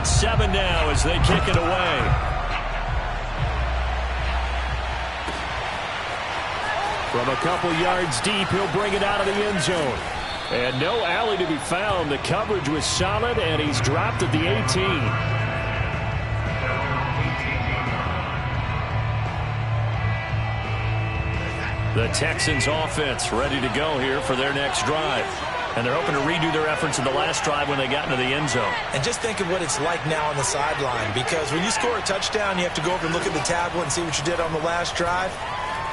and 7 now as they kick it away. From a couple yards deep, he'll bring it out of the end zone. And no alley to be found. The coverage was solid, and he's dropped at the 18. The Texans offense ready to go here for their next drive. And they're hoping to redo their efforts in the last drive when they got into the end zone. And just think of what it's like now on the sideline, because when you score a touchdown, you have to go over and look at the tablet and see what you did on the last drive.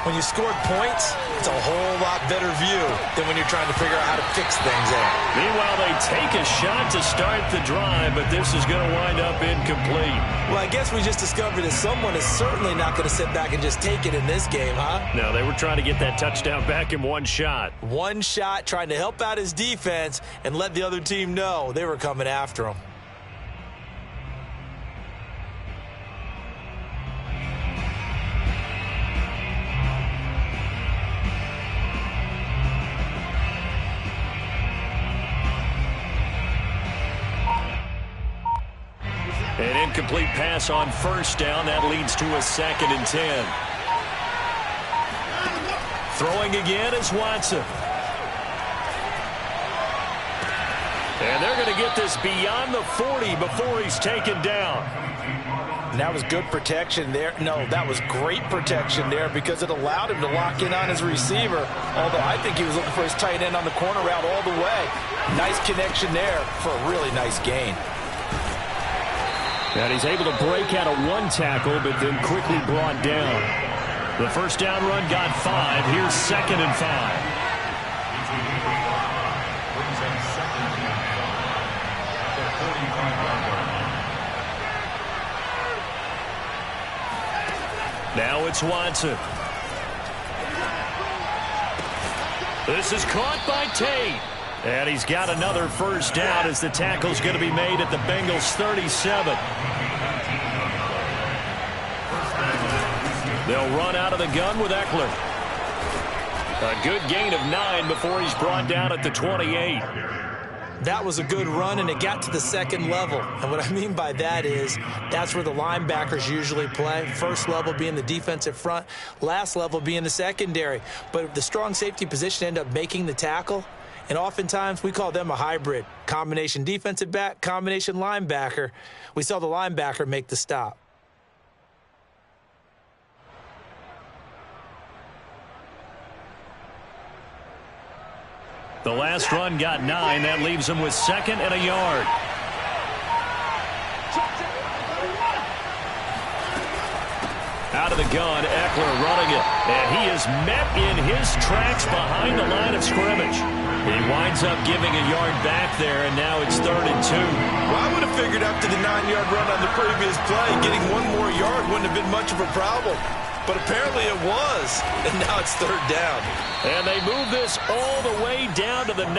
When you scored points, it's a whole lot better view than when you're trying to figure out how to fix things out. Meanwhile, they take a shot to start the drive, but this is going to wind up incomplete. Well, I guess we just discovered that someone is certainly not going to sit back and just take it in this game, huh? No, they were trying to get that touchdown back in one shot. One shot, trying to help out his defense and let the other team know they were coming after him. An incomplete pass on first down. That leads to a 2nd and 10. Throwing again is Watson. And they're going to get this beyond the 40 before he's taken down. And that was good protection there. No, that was great protection there because it allowed him to lock in on his receiver. Although I think he was looking for his tight end on the corner route all the way. Nice connection there for a really nice gain. And he's able to break out of one tackle, but then quickly brought down. The first down run got 5. Here's 2nd and 5. Now it's Watson. This is caught by Tate. And he's got another first down as the tackle's going to be made at the Bengals' 37. They'll run out of the gun with Eckler. A good gain of 9 before he's brought down at the 28. That was a good run, and it got to the second level. And what I mean by that is that's where the linebackers usually play. First level being the defensive front, last level being the secondary. But the strong safety position ended up making the tackle. And oftentimes, we call them a hybrid. Combination defensive back, combination linebacker. We saw the linebacker make the stop. The last run got 9. That leaves him with 2nd and a yard. Out of the gun, Eckler running it. And he is met in his tracks behind the line of scrimmage. He winds up giving a yard back there, and now it's 3rd and 2. Well, I would have figured after the 9-yard run on the previous play, getting one more yard wouldn't have been much of a problem. But apparently it was, and now it's 3rd down. And they move this all the way down to the 9.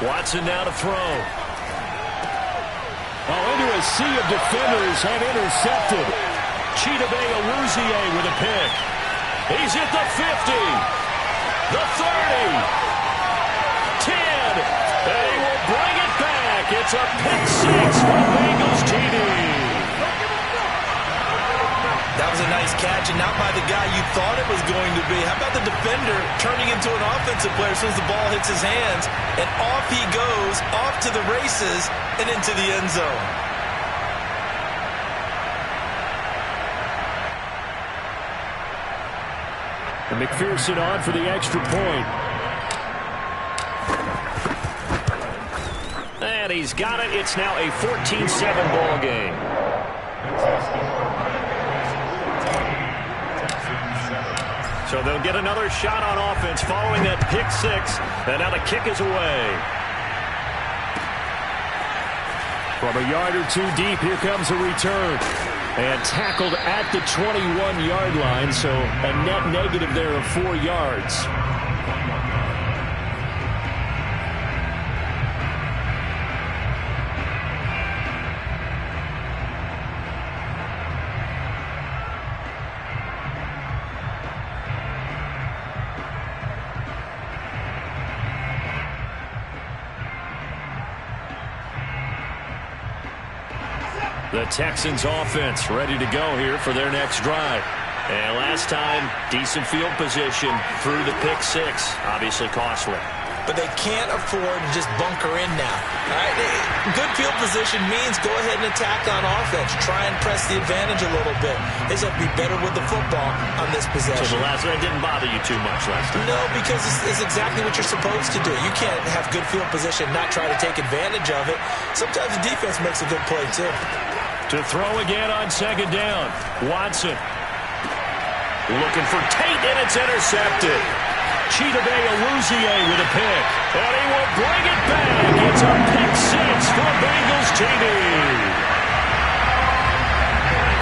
Watson now to throw. Oh, into a sea of defenders and intercepted. Chidobe Awuzie with a pick. He's at the 50, the 30. 10, and he will bring it back. It's a pick 6 for Bengals TD. That was a nice catch, and not by the guy you thought it was going to be. How about the defender turning into an offensive player as soon as the ball hits his hands, and off he goes, off to the races, and into the end zone. And McPherson on for the extra point. And he's got it. It's now a 14-7 ball game. So they'll get another shot on offense following that pick 6. And now the kick is away. From a yard or 2 deep, here comes a return. And tackled at the 21-yard line, so a net negative there of 4 yards. The Texans offense ready to go here for their next drive. And last time, decent field position through the pick six. Obviously costly. But they can't afford to just bunker in now. All right? Good field position means go ahead and attack on offense. Try and press the advantage a little bit. They just have to be better with the football on this possession. So the last one didn't bother you too much last time? No, because it's exactly what you're supposed to do. You can't have good field position and not try to take advantage of it. Sometimes the defense makes a good play, too. To throw again on second down. Watson. Looking for Tate, and it's intercepted. Chidobe Awuzie with a pick. And he will bring it back. It's a pick six for Bengals TD.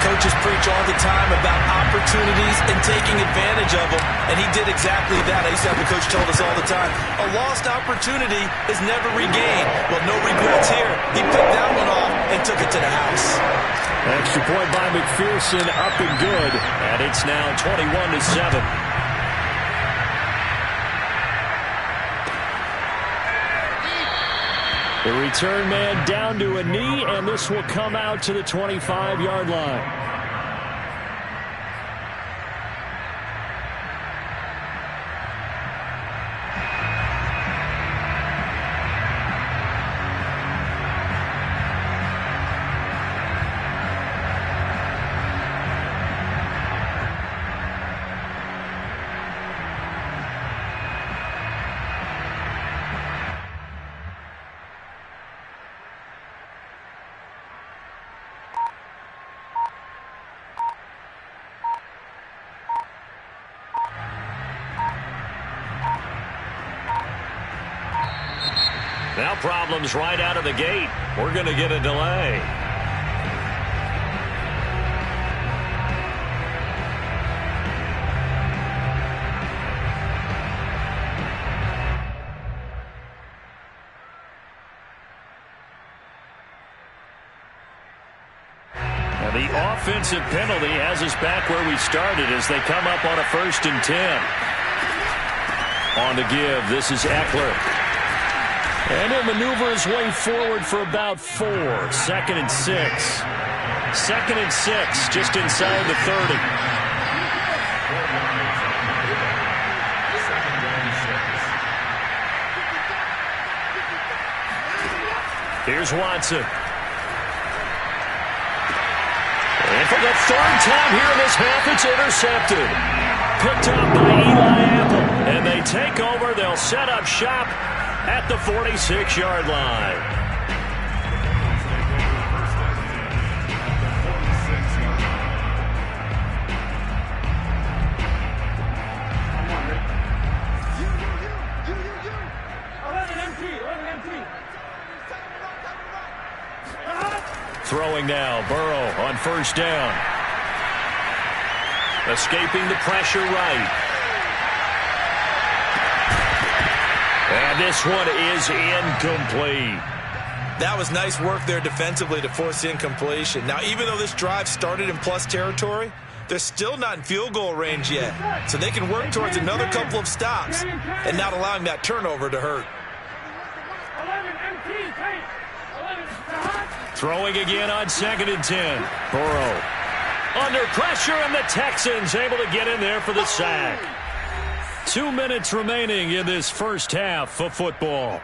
Coaches preach all the time about opportunities and taking advantage of them, and he did exactly that. I used to have the coach told us all the time, a lost opportunity is never regained. Well, no regrets here. He picked that one off and took it to the house. Extra point by McPherson, up and good, and it's now 21-7. The return man down to a knee, and this will come out to the 25-yard line. Now problems right out of the gate. We're going to get a delay. Now the offensive penalty has us back where we started as they come up on a 1st and 10. On the give, this is Eckler. And he'll maneuver his way forward for about 4. 2nd and 6. 2nd and 6, just inside the 30. Here's Watson. And for the 3rd time here in this half, it's intercepted. Picked up by Eli Apple. And they take over. They'll set up shop at the 46-yard line. Throwing now, Burrow on 1st down. Escaping the pressure right. And this one is incomplete. That was nice work there defensively to force incompletion. Now, even though this drive started in plus territory, they're still not in field goal range yet. So they can work towards another couple of stops and not allowing that turnover to hurt. Throwing again on 2nd and 10. Burrow under pressure, and the Texans able to get in there for the sack. 2 minutes remaining in this first half of football.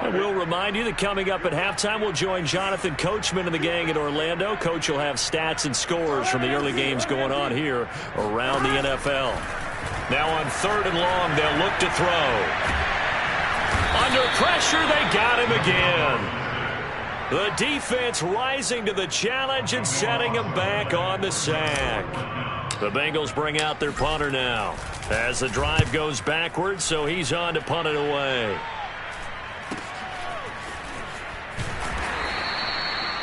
And we'll remind you that coming up at halftime, we'll join Jonathan Coachman and the gang in Orlando. Coach will have stats and scores from the early games going on here around the NFL. Now on 3rd and long, they'll look to throw. Under pressure, they got him again. The defense rising to the challenge and setting him back on the sack. The Bengals bring out their punter now as the drive goes backwards, so he's on to punt it away.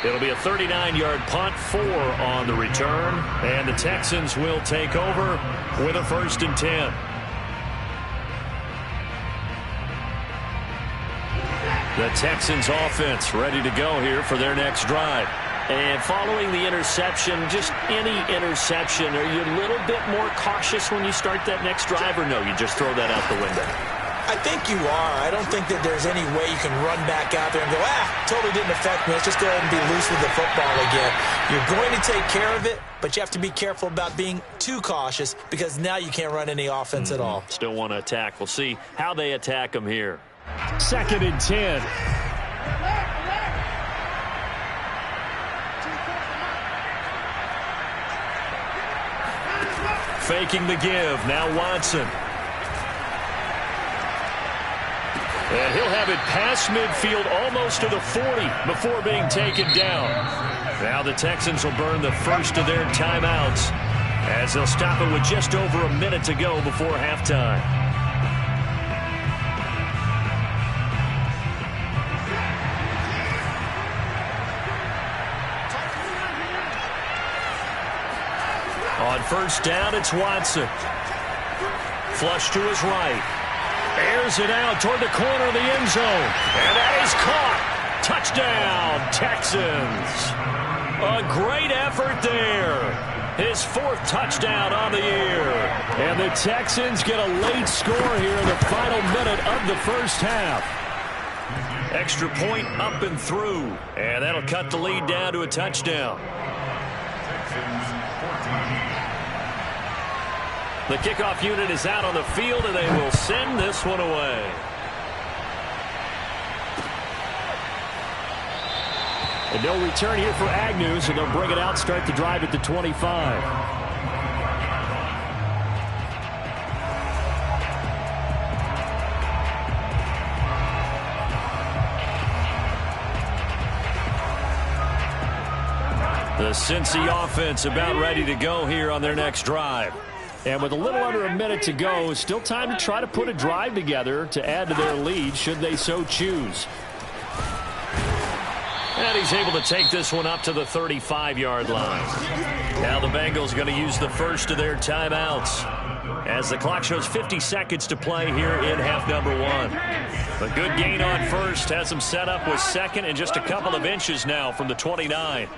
It'll be a 39-yard punt, 4 on the return, and the Texans will take over with a 1st and 10. The Texans offense ready to go here for their next drive. And following the interception, just any interception, are you a little bit more cautious when you start that next drive, or no, you just throw that out the window? I think you are. I don't think that there's any way you can run back out there and go, totally didn't affect me. Let's just go ahead and be loose with the football again. You're going to take care of it, but you have to be careful about being too cautious because now you can't run any offense at all. Still want to attack. We'll see how they attack them here. 2nd and 10. Faking the give. Now Watson. And he'll have it past midfield almost to the 40 before being taken down. Now the Texans will burn the first of their timeouts as they'll stop it with just over a minute to go before halftime. On first down, it's Watson. Flush to his right. Airs it out toward the corner of the end zone. And that is caught. Touchdown, Texans. A great effort there. His 4th touchdown on the year. And the Texans get a late score here in the final minute of the first half. Extra point up and through. And that'll cut the lead down to a touchdown. The kickoff unit is out on the field, and they will send this one away. And no return here for Agnew, so they'll bring it out, start the drive at the 25. The Cincy offense about ready to go here on their next drive. And with a little under a minute to go, still time to try to put a drive together to add to their lead should they so choose. And he's able to take this one up to the 35-yard line. Now the Bengals going to use the first of their timeouts as the clock shows 50 seconds to play here in half number 1. A good gain on first has them set up with second and just a couple of inches now from the 29.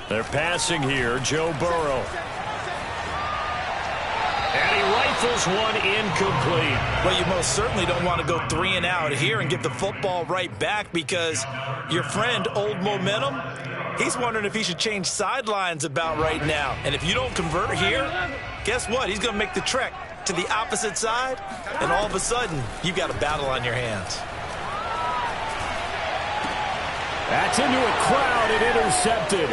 They're passing here, Joe Burrow. And he rifles one incomplete. Well, you most certainly don't want to go 3 and out here and get the football right back because your friend, Old Momentum, he's wondering if he should change sidelines about right now. And if you don't convert here, guess what? He's going to make the trek to the opposite side, and all of a sudden, you've got a battle on your hands. That's into a crowd and intercepted.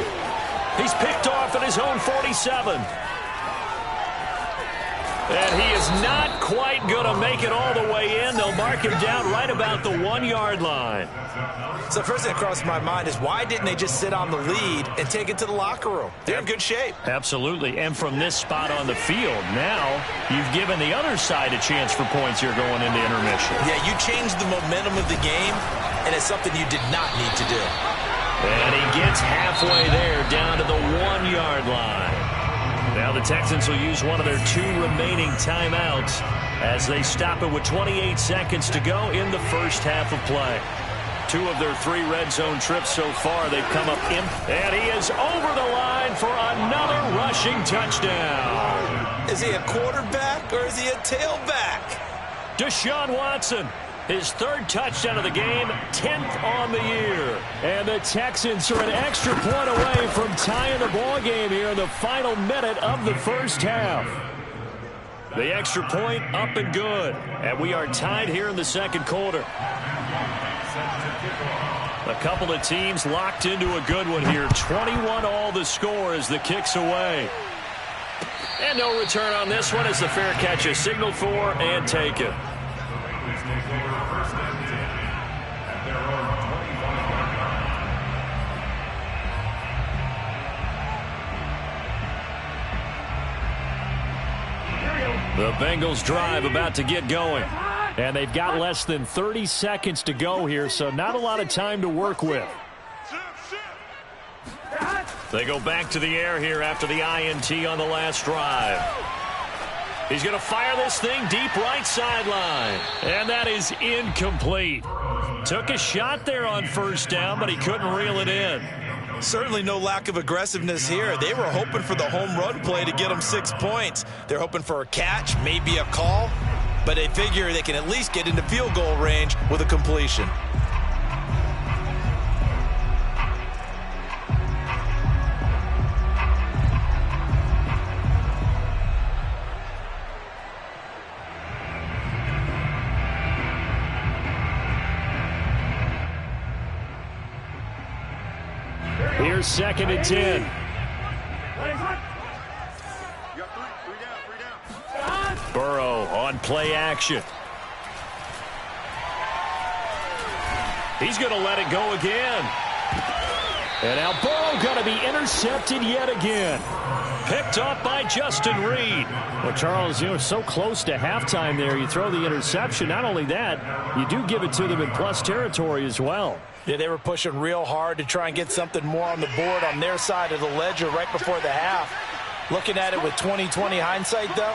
He's picked off at his own 47. And he is not quite going to make it all the way in. They'll mark him down right about the 1-yard line. So first thing that crossed my mind is why didn't they just sit on the lead and take it to the locker room? They're in good shape. Absolutely. And from this spot on the field, now you've given the other side a chance for points here going into intermission. Yeah, you changed the momentum of the game, and it's something you did not need to do. And he gets halfway there down to the 1-yard line. Now the Texans will use one of their 2 remaining timeouts as they stop it with 28 seconds to go in the first half of play. 2 of their 3 red zone trips so far, they've come up in. And he is over the line for another rushing touchdown. Is he a quarterback or is he a tailback? Deshaun Watson. His 3rd touchdown of the game, 10th on the year. And the Texans are an extra point away from tying the ball game here in the final minute of the first half. The extra point up and good. And we are tied here in the second quarter. A couple of teams locked into a good one here. 21 all the score as the kick's away. And no return on this one as the fair catch is signaled for and taken. The Bengals drive about to get going. And they've got less than 30 seconds to go here, so not a lot of time to work with. They go back to the air here after the INT on the last drive. He's going to fire this thing deep right sideline. And that is incomplete. Took a shot there on first down, but he couldn't reel it in. Certainly no lack of aggressiveness here. They were hoping for the home run play to get them 6 points. They're hoping for a catch, maybe a call, but they figure they can at least get into field goal range with a completion. Here's 2nd and 10. Burrow on play action. He's going to let it go again. And now Burrow going to be intercepted yet again. Picked up by Justin Reed. Well, Charles, so close to halftime there. You throw the interception. Not only that, you do give it to them in plus territory as well. Yeah, they were pushing real hard to try and get something more on the board on their side of the ledger right before the half. Looking at it with 20/20 hindsight, though,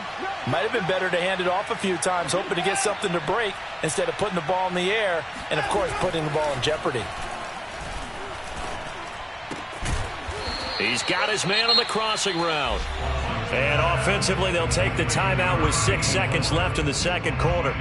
might have been better to hand it off a few times, hoping to get something to break instead of putting the ball in the air and, of course, putting the ball in jeopardy. He's got his man on the crossing route. And offensively, they'll take the timeout with 6 seconds left in the second quarter.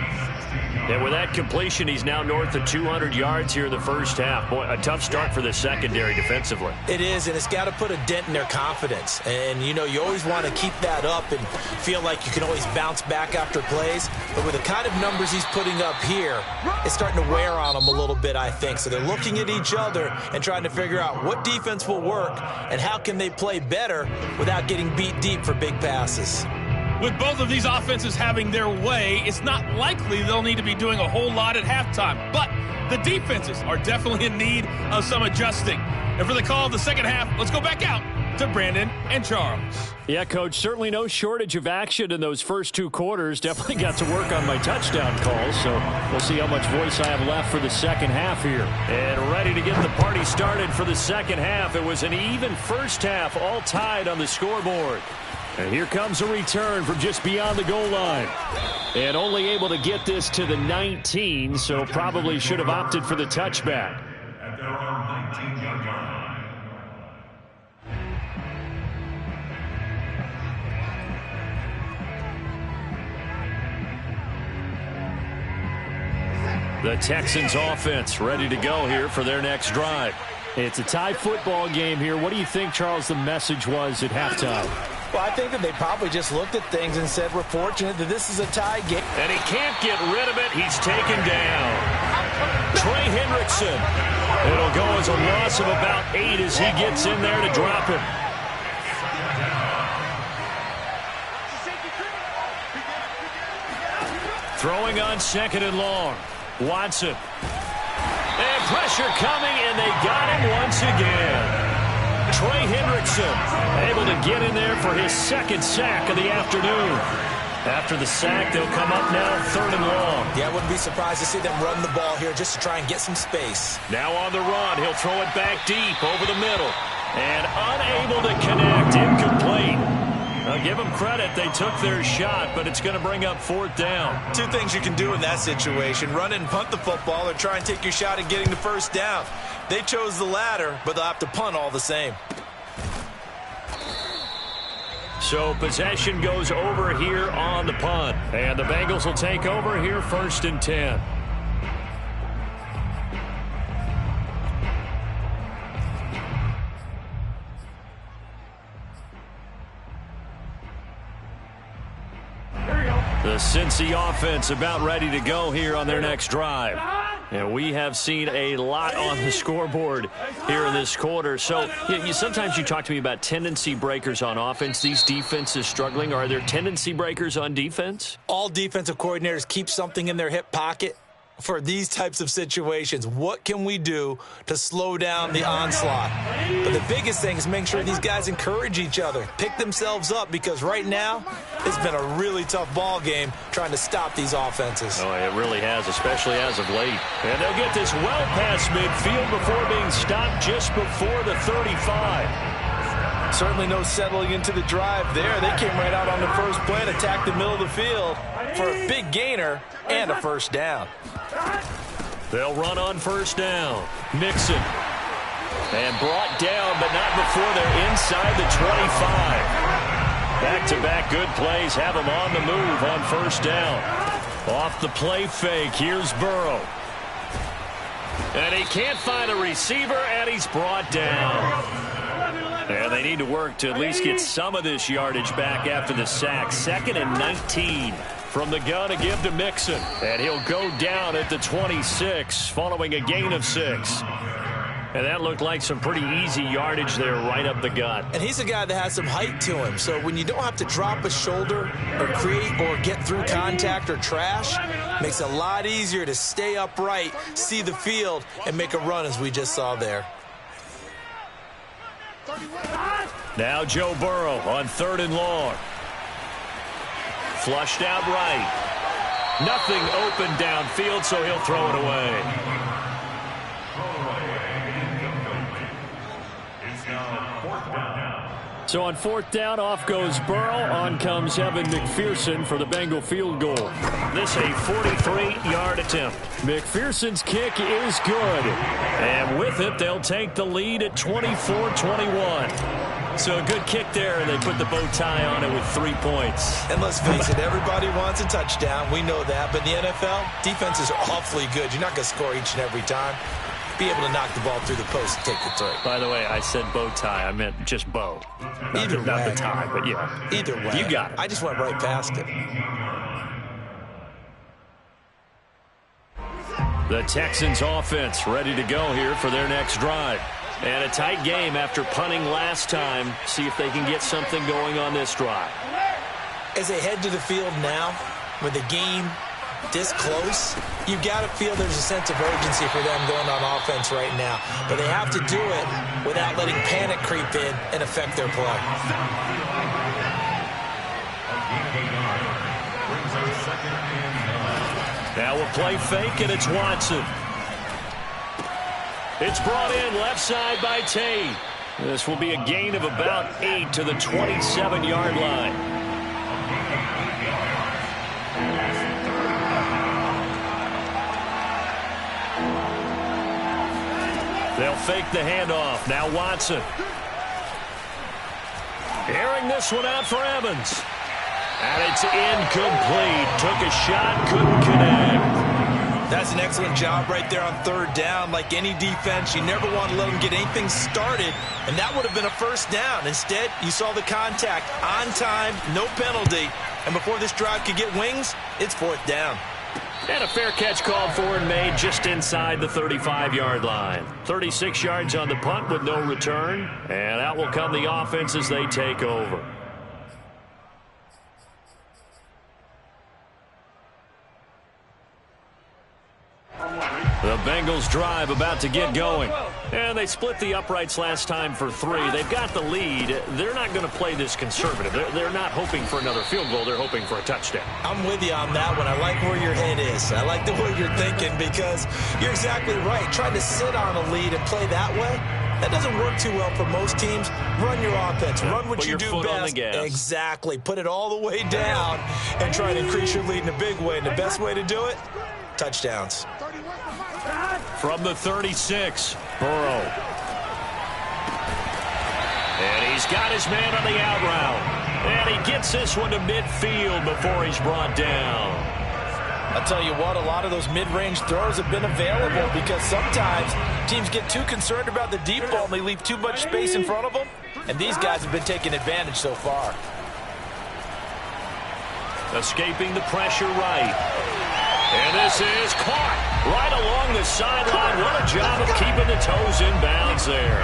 And with that completion, he's now north of 200 yards here in the first half. Boy, a tough start for the secondary defensively. It is, and it's got to put a dent in their confidence. And, you always want to keep that up and feel like you can always bounce back after plays. But with the kind of numbers he's putting up here, it's starting to wear on them a little bit, I think. So they're looking at each other and trying to figure out what defense will work and how can they play better without getting beat deep for big passes. With both of these offenses having their way, it's not likely they'll need to be doing a whole lot at halftime. But the defenses are definitely in need of some adjusting. And for the call of the second half, let's go back out to Brandon and Charles. Yeah, Coach, certainly no shortage of action in those first 2 quarters. Definitely got to work on my touchdown calls, so we'll see how much voice I have left for the second half here. And ready to get the party started for the second half. It was an even first half, all tied on the scoreboard. And here comes a return from just beyond the goal line. And only able to get this to the 19, so probably should have opted for the touchback. At their own 19-yard line. The Texans offense ready to go here for their next drive. It's a tie football game here. What do you think, Charles, the message was at halftime? Well, I think that they probably just looked at things and said, we're fortunate that this is a tie game. And he can't get rid of it. He's taken down. Trey Hendrickson. It'll go as a loss of about 8 as he gets in there to drop him. Throwing on 2nd and long. Watson. And pressure coming, and they got him once again. Trey Hendrickson able to get in there for his 2nd sack of the afternoon. After the sack, they'll come up now 3rd and long. Yeah, I wouldn't be surprised to see them run the ball here just to try and get some space. Now on the run, he'll throw it back deep over the middle. And unable to connect, incomplete. I'll give them credit. They took their shot, but it's going to bring up 4th down. 2 things you can do in that situation. Run it and punt the football, or try and take your shot at getting the 1st down. They chose the latter, but they'll have to punt all the same. So possession goes over here on the punt. And the Bengals will take over here 1st and 10. The Cincy offense about ready to go here on their next drive. And we have seen a lot on the scoreboard here in this quarter. So sometimes you talk to me about tendency breakers on offense. These defenses struggling. Are there tendency breakers on defense? All defensive coordinators keep something in their hip pocket for these types of situations. What can we do to slow down the onslaught? But the biggest thing is making sure these guys encourage each other, pick themselves up, because right now it's been a really tough ball game trying to stop these offenses. Oh, it really has, especially as of late. And they'll get this well past midfield before being stopped just before the 35. Certainly no settling into the drive there. They came right out on the first play and attacked the middle of the field for a big gainer and a 1st down. They'll run on 1st down. Nixon. And brought down, but not before they're inside the 25. Back-to-back good plays have him on the move on first down. Off the play fake, here's Burrow. And he can't find a receiver, and he's brought down. And they need to work to at least get some of this yardage back after the sack. 2nd and 19 from the gun to give to Mixon. And he'll go down at the 26 following a gain of 6. And that looked like some pretty easy yardage there right up the gut. And he's a guy that has some height to him. So when you don't have to drop a shoulder or create or get through contact or trash, makes it a lot easier to stay upright, see the field, and make a run as we just saw there. Now Joe Burrow on 3rd and long. Flushed out right. Nothing open downfield, so he'll throw it away. So on 4th down, off goes Burrow. On comes Evan McPherson for the Bengal field goal. This a 43-yard attempt. McPherson's kick is good. And with it, they'll take the lead at 24-21. So a good kick there, and they put the bow tie on it with 3 points. And let's face it, everybody wants a touchdown. We know that. But in the NFL, defenses are awfully good. You're not going to score each and every time. Be able to knock the ball through the post and take the 3. By the way, I said bow tie. I meant just bow. Not the tie, but yeah. Either way. You got it. I just went right past it. The Texans offense ready to go here for their next drive. And a tight game after punting last time. See if they can get something going on this drive. As they head to the field now, with the game this close, you got to feel there's a sense of urgency for them going on offense right now. But they have to do it without letting panic creep in and affect their play. Now we'll play fake, and it's Watson. It's brought in left side by Tate. This will be a gain of about 8 to the 27-yard line. They'll fake the handoff. Now Watson. Airing this one out for Evans. And it's incomplete. Took a shot, couldn't connect. That's an excellent job right there on 3rd down. Like any defense, you never want to let them get anything started, and that would have been a first down. Instead, you saw the contact on time, no penalty, and before this drive could get wings, it's 4th down. And a fair catch called for and made just inside the 35-yard line. 36 yards on the punt with no return, and out will come the offense as they take over. The Bengals drive about to get going. And they split the uprights last time for 3. They've got the lead. They're not going to play this conservative. They're not hoping for another field goal. They're hoping for a touchdown. I'm with you on that one. I like where your head is. I like the way you're thinking because you're exactly right. Trying to sit on a lead and play that way, that doesn't work too well for most teams. Run your offense. Run what you do best. On the gas. Exactly. Put it all the way down and try to increase your lead in a big way. And the best way to do it, touchdowns. From the 36, Burrow. And he's got his man on the out route. And he gets this one to midfield before he's brought down. I'll tell you what, a lot of those mid-range throws have been available because sometimes teams get too concerned about the deep ball and they leave too much space in front of them. And these guys have been taking advantage so far. Escaping the pressure right. And this is caught right along the sideline. What a job of keeping the toes in bounds there.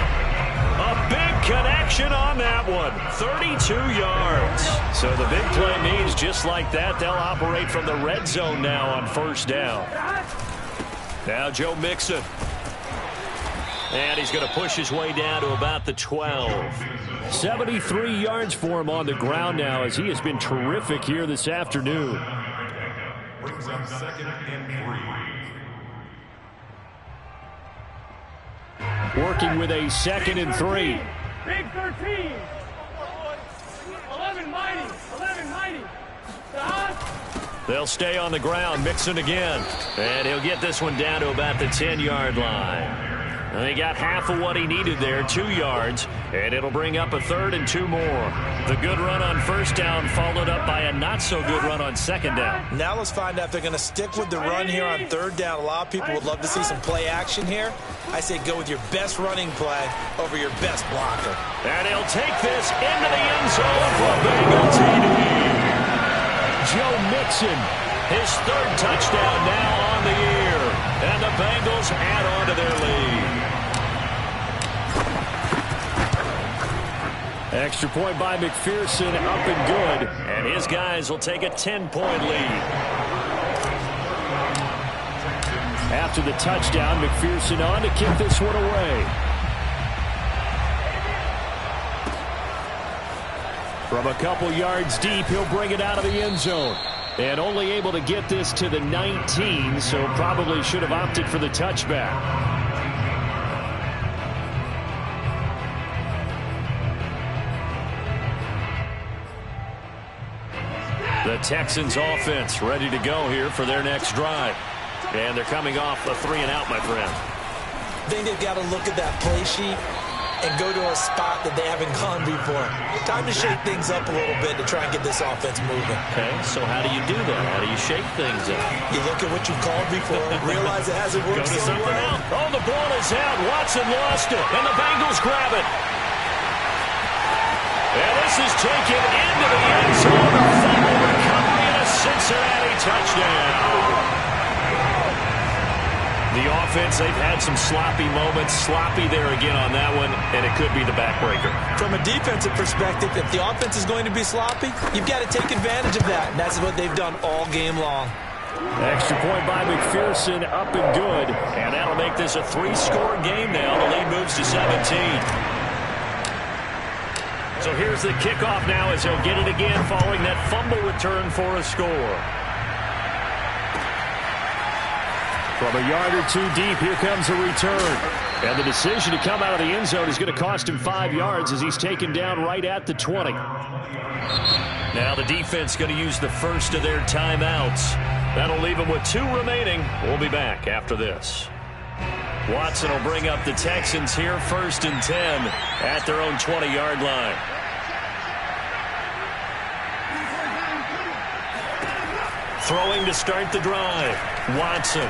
A big connection on that one. 32 yards. So the big play means just like that, they'll operate from the red zone now on first down. Now Joe Mixon. And he's going to push his way down to about the 12. 73 yards for him on the ground now as he has been terrific here this afternoon. Brings up 2nd and 3. Working with a 2nd and 3. Big 13. 11 mighty. 11 mighty. They'll stay on the ground. Mixon again. And he'll get this one down to about the 10-yard line. And they got half of what he needed there, 2 yards, and it'll bring up a 3rd and 2 more. The good run on first down followed up by a not-so-good run on second down. Now let's find out if they're going to stick with the run here on 3rd down. A lot of people would love to see some play action here. I say go with your best running play over your best blocker. And he'll take this into the end zone for a Bengal TD. Joe Mixon, his 3rd touchdown now on the year. And the Bengals add on to their lead. Extra point by McPherson, up and good. And his guys will take a 10-point lead. After the touchdown, McPherson on to kick this one away. From a couple yards deep, he'll bring it out of the end zone. And only able to get this to the 19, so probably should have opted for the touchback. The Texans offense ready to go here for their next drive. And they're coming off a 3-and-out, my friend. I think they've got to look at that play sheet and go to a spot that they haven't gone before. Time to shake things up a little bit to try and get this offense moving. Okay, so how do you do that? How do you shake things up? You look at what you've called before, realize it hasn't worked Go to so something well. else. Oh, the ball is out. Watson lost it, and the Bengals grab it. And this is taken into the end zone. A fumble recovery and a Cincinnati touchdown. The offense, they've had some sloppy moments. Sloppy there again on that one, and it could be the backbreaker. From a defensive perspective, if the offense is going to be sloppy, you've got to take advantage of that. And that's what they've done all game long. Extra point by McPherson, up and good. And that'll make this a 3-score game now. The lead moves to 17. So here's the kickoff now as he'll get it again following that fumble return for a score. From a yard or 2 deep, here comes a return. And the decision to come out of the end zone is going to cost him 5 yards as he's taken down right at the 20. Now the defense going to use the first of their timeouts. That'll leave them with 2 remaining. We'll be back after this. Watson will bring up the Texans here, 1st and 10 at their own 20-yard line. Throwing to start the drive. Watson.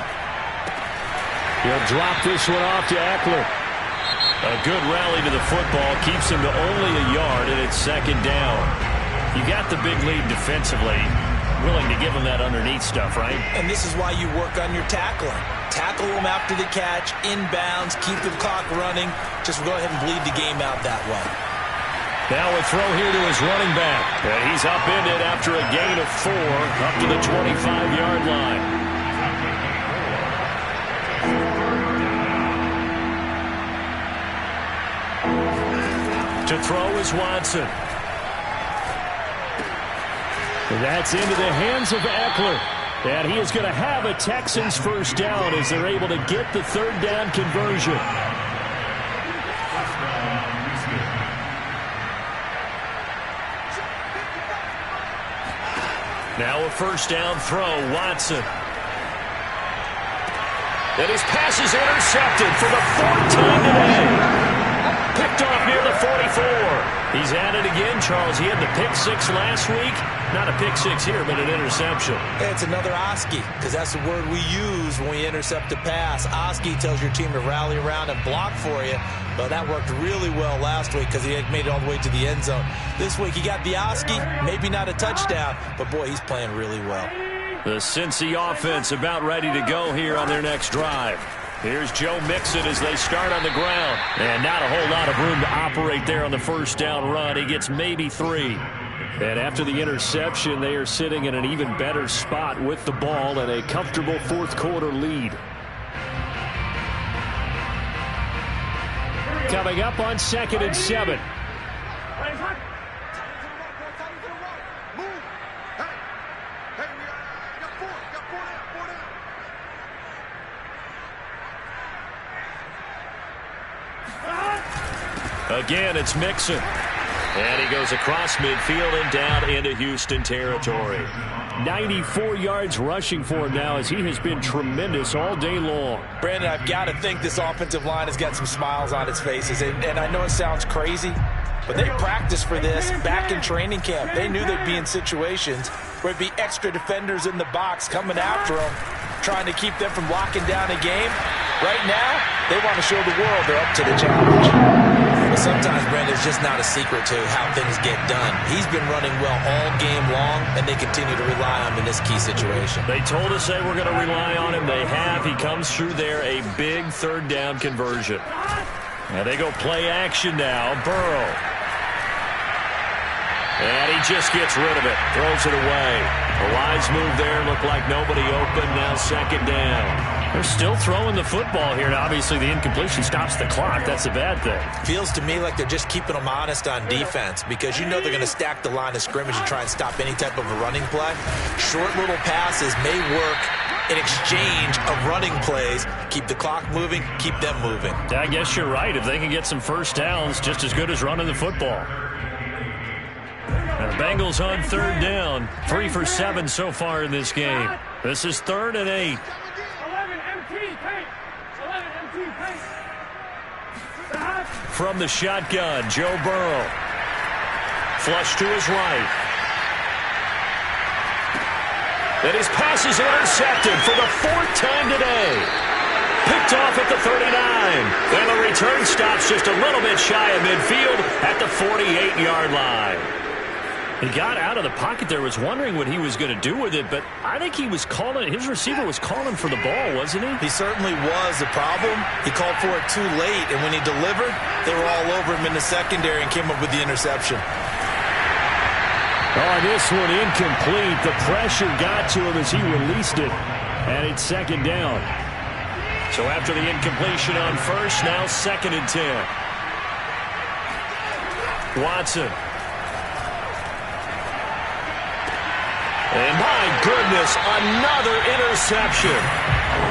He'll drop this one off to Eckler. A good rally to the football keeps him to only a yard, and it's 2nd down. You got the big lead defensively. Willing to give him that underneath stuff, right? And this is why you work on your tackling. Tackle him after the catch, inbounds, keep the clock running. Just go ahead and bleed the game out that way. Now a throw here to his running back. And he's upended after a gain of 4 up to the 25-yard line. To throw is Watson. That's into the hands of Eckler. And he is going to have a Texans 1st down as they're able to get the 3rd down conversion. Now a 1st down throw, Watson. And his pass is intercepted for the 4th time today. Picked off near the 44. He's at it again, Charles. He had the pick 6 last week. Not a pick 6 here, but an interception. It's another Oski, because that's the word we use when we intercept a pass. Oski tells your team to rally around and block for you. But that worked really well last week because he had made it all the way to the end zone. This week he got the Oski, maybe not a touchdown, but boy, he's playing really well. The Cincy offense about ready to go here on their next drive. Here's Joe Mixon as they start on the ground. And not a whole lot of room to operate there on the 1st down run. He gets maybe 3. And after the interception, they are sitting in an even better spot with the ball and a comfortable 4th quarter lead. Coming up on 2nd and 7. Again, it's Mixon. And he goes across midfield and down into Houston territory. 94 yards rushing for him now, as he has been tremendous all day long. Brandon, I've got to think this offensive line has got some smiles on its faces. And I know it sounds crazy, but they practiced for this back in training camp. They knew they'd be in situations where it'd be extra defenders in the box coming after them, trying to keep them from locking down a game. Right now, they want to show the world they're up to the challenge. But sometimes, Brandon, it's just not a secret to how things get done. He's been running well all game long, and they continue to rely on him in this key situation. They told us they were going to rely on him. They have. He comes through there, a big third down conversion. And they go play action now. Burrow. And he just gets rid of it. Throws it away. A wise move there. Looked like nobody open. Now second down. They're still throwing the football here. And obviously, the incompletion stops the clock. That's a bad thing. Feels to me like they're just keeping them honest on defense, because you know they're going to stack the line of scrimmage and try and stop any type of a running play. Short little passes may work in exchange of running plays. Keep the clock moving, keep them moving. I guess you're right. If they can get some first downs, just as good as running the football. And the Bengals on third down. 3 for 7 so far in this game. This is 3rd and 8. 11 MT paint. 11 MT paint. From the shotgun, Joe Burrow. Flush to his right. And his pass is intercepted for the 4th time today. Picked off at the 39. And the return stops just a little bit shy of midfield at the 48-yard line. He got out of the pocket there, was wondering what he was going to do with it, but I think he was calling, his receiver was calling for the ball, wasn't he? He certainly was. The problem, he called for it too late, and when he delivered, they were all over him in the secondary and came up with the interception. Oh, this one incomplete. The pressure got to him as he released it, and it's second down. So after the incompletion on first, now 2nd and 10. Watson. And my goodness, another interception.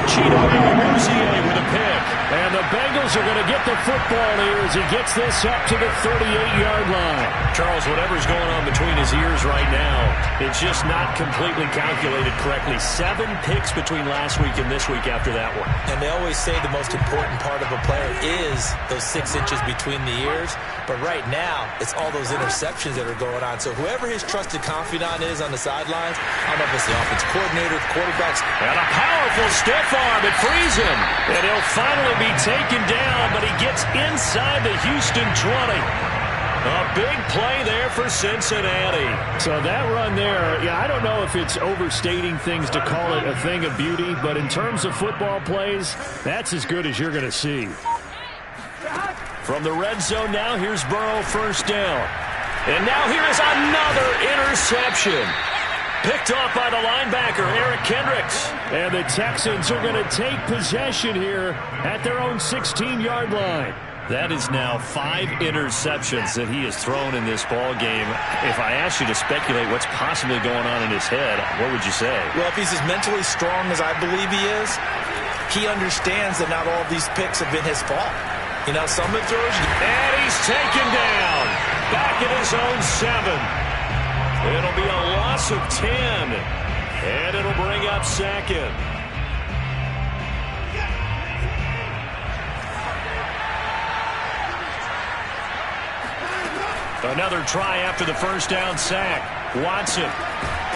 Cheetah Awuzie with a pick. And the Bengals are going to get the football here as he gets this up to the 38-yard line. Charles, whatever's going on between his ears right now, it's just not completely calculated correctly. 7 picks between last week and this week after that one. And they always say the most important part of a player is those 6 inches between the ears. But right now, it's all those interceptions that are going on. So whoever his trusted confidant is on the sidelines, I don't know if it's the offensive coordinator, the quarterbacks. And a powerful stiff arm. It frees him. And he'll finally be taken down, but he gets inside the Houston 20. A big play there for Cincinnati. So that run there, I don't know if it's overstating things to call it a thing of beauty, but in terms of football plays, that's as good as you're going to see. From the red zone now, here's Burrow, first down. And now here is another interception. Picked off by the linebacker, Eric Kendricks. And the Texans are going to take possession here at their own 16-yard line. That is now 5 interceptions that he has thrown in this ball game. If I asked you to speculate what's possibly going on in his head, what would you say? Well, if he's as mentally strong as I believe he is, he understands that not all of these picks have been his fault. You know, some of throws. And he's taken down. Back at his own 7. It'll be a loss of 10. And it'll bring up 2nd. Another try after the first down sack. Watson.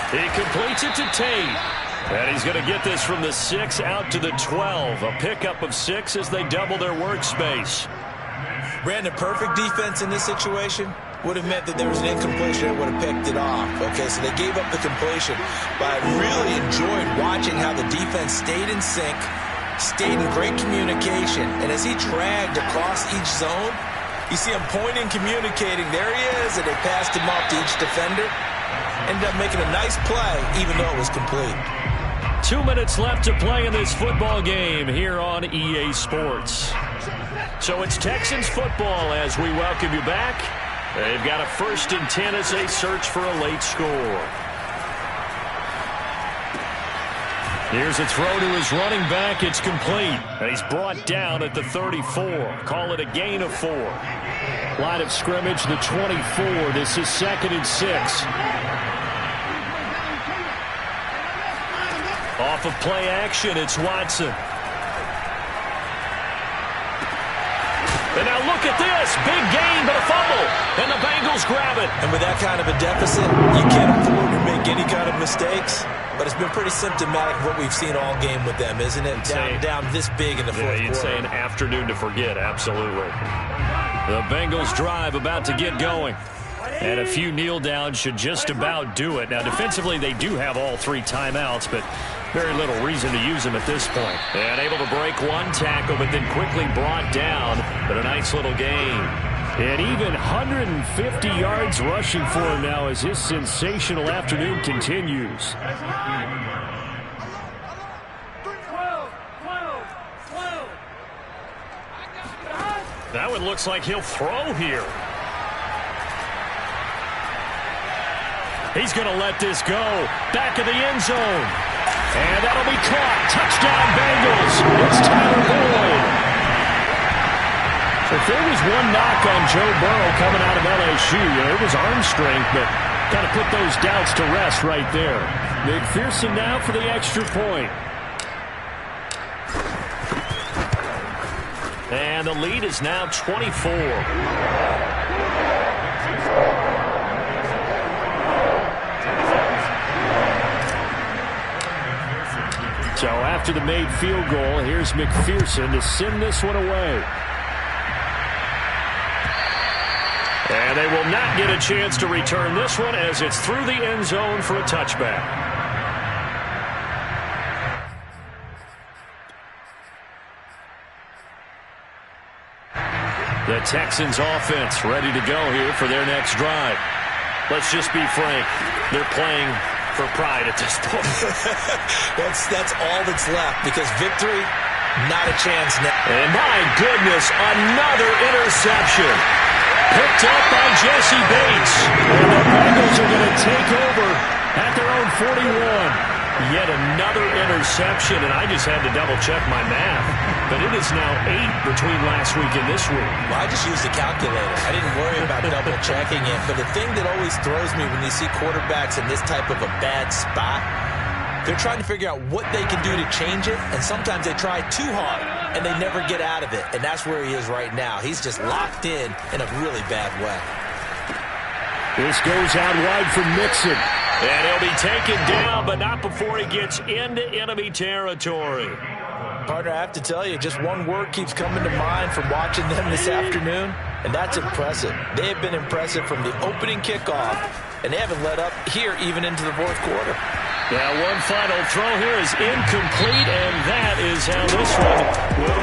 He completes it to Tate. And he's going to get this from the 6 out to the 12. A pickup of 6 as they double their workspace. Brandon, perfect defense in this situation would have meant that there was an incompletion that would have picked it off. Okay, so they gave up the completion. But I really enjoyed watching how the defense stayed in sync, stayed in great communication. And as he dragged across each zone, you see him pointing, communicating. There he is, and they passed him off to each defender. Ended up making a nice play, even though it was complete. 2 minutes left to play in this football game here on EA Sports. So it's Texans football as we welcome you back. They've got a 1st and 10 as they search for a late score. Here's a throw to his running back. It's complete. And he's brought down at the 34. Call it a gain of 4. Line of scrimmage, the 24. This is 2nd and 6. Off of play action, it's Watson. And now look at this. Big gain, but a fumble. And the Bengals grab it. And with that kind of a deficit, you can't afford to make any kind of mistakes. But it's been pretty symptomatic of what we've seen all game with them, isn't it? Down this big in the fourth quarter. You'd say an afternoon to forget, absolutely. The Bengals drive about to get going. And a few kneel downs should just about do it. Now, defensively, they do have all 3 timeouts, but very little reason to use them at this point. And able to break one tackle, but then quickly brought down. But a nice little gain. And even 150 yards rushing for him now as his sensational afternoon continues. 12. That one looks like he'll throw here. He's going to let this go. Back of the end zone. And that'll be caught. Touchdown, Bengals. It's Tyler Boyd. If there was one knock on Joe Burrow coming out of LSU, it was arm strength, but kind of put those doubts to rest right there. McPherson now for the extra point. And the lead is now 24. So after the made field goal, here's McPherson to send this one away. And they will not get a chance to return this one as it's through the end zone for a touchback. The Texans offense ready to go here for their next drive. Let's just be frank. They're playing for pride at this point. That's all that's left because victory, not a chance now. And my goodness, another interception. Picked up by Jesse Bates. And the Bengals are going to take over at their own 41. Yet another interception, and I just had to double-check my math. But it is now 8 between last week and this week. Well, I just used a calculator. I didn't worry about double-checking it. But the thing that always throws me when you see quarterbacks in this type of a bad spot, they're trying to figure out what they can do to change it, and sometimes they try too hard, and they never get out of it. And that's where he is right now. He's just locked in a really bad way. This goes out wide for Mixon. And he'll be taken down, but not before he gets into enemy territory. Partner, I have to tell you, just one word keeps coming to mind from watching them this afternoon, and that's impressive. They have been impressive from the opening kickoff, and they haven't let up here even into the fourth quarter. Yeah, one final throw here is incomplete, and that is how this one will